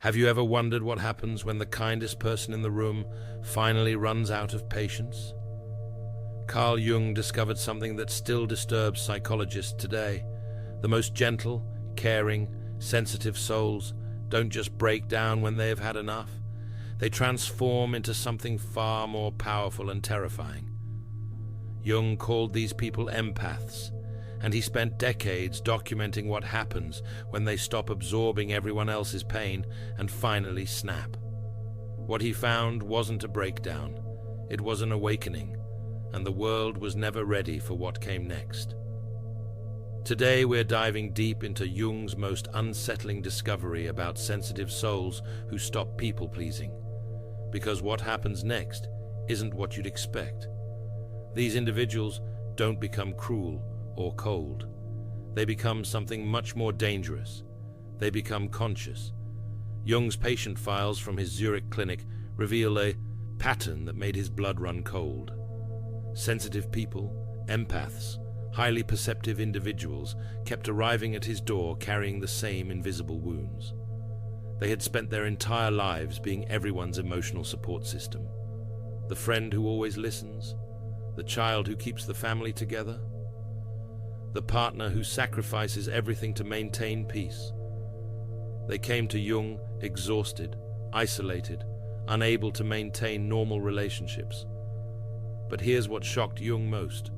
Have you ever wondered what happens when the kindest person in the room finally runs out of patience? Carl Jung discovered something that still disturbs psychologists today. The most gentle, caring, sensitive souls don't just break down when they have had enough. They transform into something far more powerful and terrifying. Jung called these people empaths, and he spent decades documenting what happens when they stop absorbing everyone else's pain and finally snap. What he found wasn't a breakdown, it was an awakening, and the world was never ready for what came next. Today we're diving deep into Jung's most unsettling discovery about sensitive souls who stop people-pleasing. Because what happens next isn't what you'd expect. These individuals don't become cruel or cold. They become something much more dangerous. They become conscious. Jung's patient files from his Zurich clinic reveal a pattern that made his blood run cold. Sensitive people, empaths, highly perceptive individuals kept arriving at his door carrying the same invisible wounds. They had spent their entire lives being everyone's emotional support system. The friend who always listens, the child who keeps the family together, the partner who sacrifices everything to maintain peace. They came to Jung exhausted, isolated, unable to maintain normal relationships. But here's what shocked Jung most.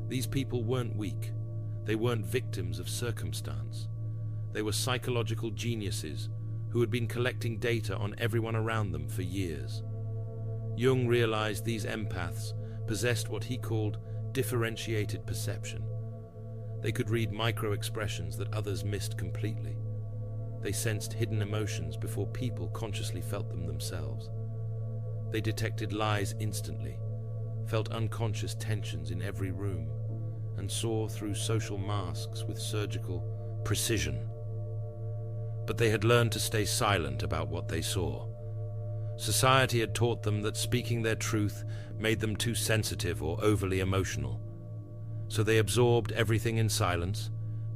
These people weren't weak. They weren't victims of circumstance. They were psychological geniuses who had been collecting data on everyone around them for years. Jung realized these empaths possessed what he called differentiated perception. They could read micro-expressions that others missed completely. They sensed hidden emotions before people consciously felt them themselves. They detected lies instantly, felt unconscious tensions in every room, and saw through social masks with surgical precision. But they had learned to stay silent about what they saw. Society had taught them that speaking their truth made them too sensitive or overly emotional. So they absorbed everything in silence,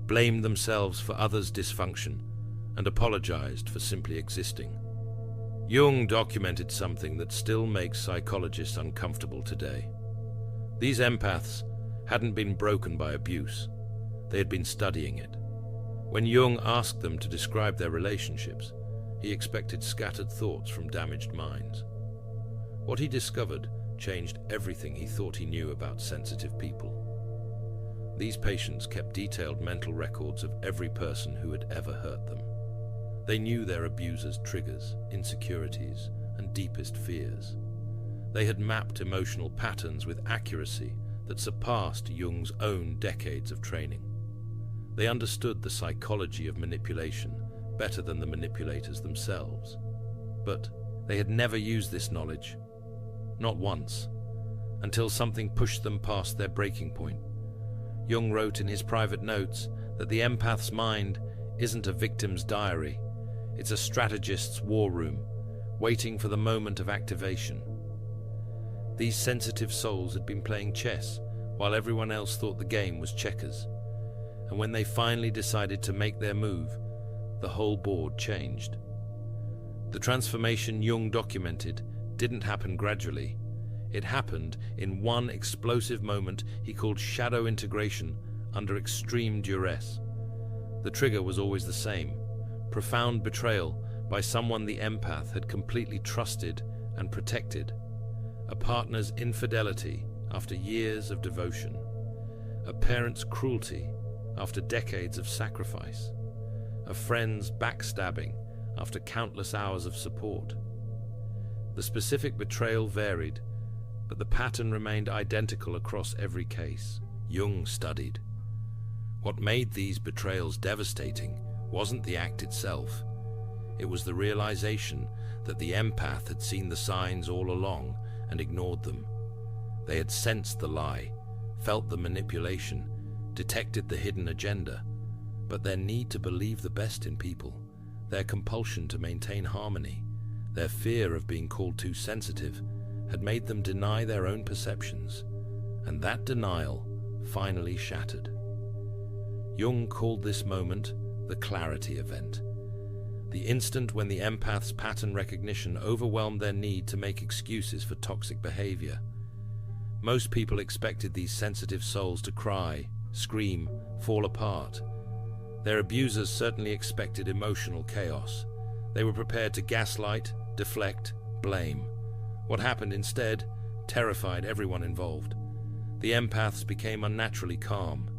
blamed themselves for others' dysfunction, and apologized for simply existing. Jung documented something that still makes psychologists uncomfortable today. These empaths hadn't been broken by abuse. They had been studying it. When Jung asked them to describe their relationships, he expected scattered thoughts from damaged minds. What he discovered changed everything he thought he knew about sensitive people. These patients kept detailed mental records of every person who had ever hurt them. They knew their abusers' triggers, insecurities, and deepest fears. They had mapped emotional patterns with accuracy that surpassed Jung's own decades of training. They understood the psychology of manipulation better than the manipulators themselves. But they had never used this knowledge, not once, until something pushed them past their breaking point. Jung wrote in his private notes that the empath's mind isn't a victim's diary, it's a strategist's war room, waiting for the moment of activation. These sensitive souls had been playing chess while everyone else thought the game was checkers. And when they finally decided to make their move, the whole board changed. The transformation Jung documented didn't happen gradually. It happened in one explosive moment he called shadow integration under extreme duress. The trigger was always the same: profound betrayal by someone the empath had completely trusted and protected, a partner's infidelity after years of devotion, a parent's cruelty after decades of sacrifice, a friend's backstabbing after countless hours of support. The specific betrayal varied, but the pattern remained identical across every case. Jung studied. What made these betrayals devastating wasn't the act itself. It was the realization that the empath had seen the signs all along and ignored them. They had sensed the lie, felt the manipulation, detected the hidden agenda, but their need to believe the best in people, their compulsion to maintain harmony, their fear of being called too sensitive, had made them deny their own perceptions, and that denial finally shattered. Jung called this moment the clarity event, the instant when the empath's pattern recognition overwhelmed their need to make excuses for toxic behavior. Most people expected these sensitive souls to cry, scream, fall apart. Their abusers certainly expected emotional chaos. They were prepared to gaslight, deflect, blame. What happened instead terrified everyone involved. The empaths became unnaturally calm.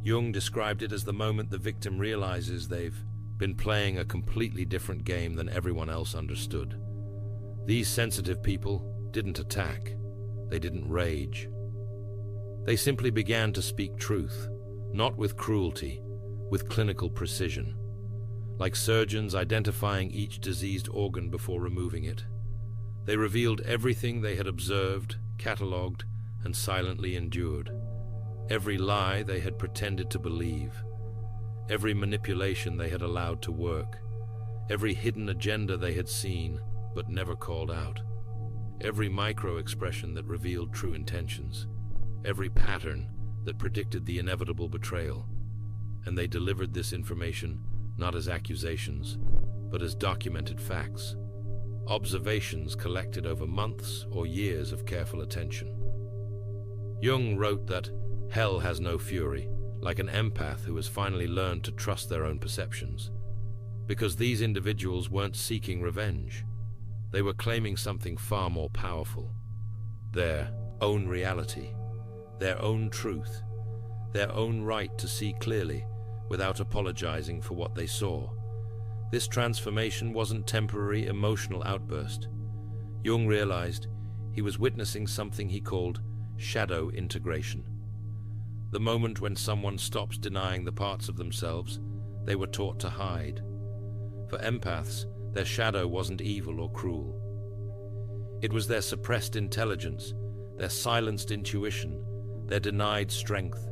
Jung described it as the moment the victim realizes they've been playing a completely different game than everyone else understood. These sensitive people didn't attack. They didn't rage. They simply began to speak truth, not with cruelty, with clinical precision, like surgeons identifying each diseased organ before removing it. They revealed everything they had observed, catalogued, and silently endured. Every lie they had pretended to believe. Every manipulation they had allowed to work. Every hidden agenda they had seen, but never called out. Every micro-expression that revealed true intentions. Every pattern that predicted the inevitable betrayal. And they delivered this information not as accusations, but as documented facts. Observations collected over months or years of careful attention. Jung wrote that hell has no fury, like an empath who has finally learned to trust their own perceptions. Because these individuals weren't seeking revenge. They were claiming something far more powerful. Their own reality, their own truth, their own right to see clearly without apologizing for what they saw. This transformation wasn't temporary emotional outburst. Jung realized he was witnessing something he called shadow integration. The moment when someone stops denying the parts of themselves they were taught to hide. For empaths, their shadow wasn't evil or cruel. It was their suppressed intelligence, their silenced intuition, their denied strength,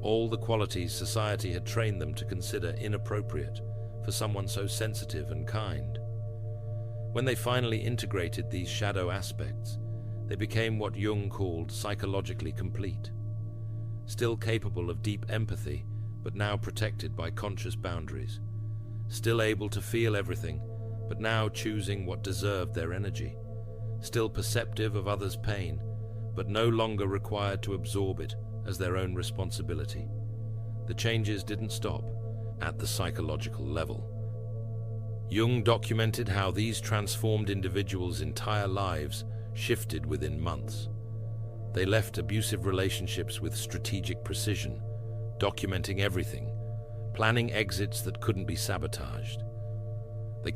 all the qualities society had trained them to consider inappropriate for someone so sensitive and kind. When they finally integrated these shadow aspects, they became what Jung called psychologically complete. Still capable of deep empathy, but now protected by conscious boundaries. Still able to feel everything, but now choosing what deserved their energy. Still perceptive of others' pain, but no longer required to absorb it as their own responsibility. The changes didn't stop at the psychological level. Jung documented how these transformed individuals' entire lives shifted within months. They left abusive relationships with strategic precision, documenting everything, planning exits that couldn't be sabotaged. They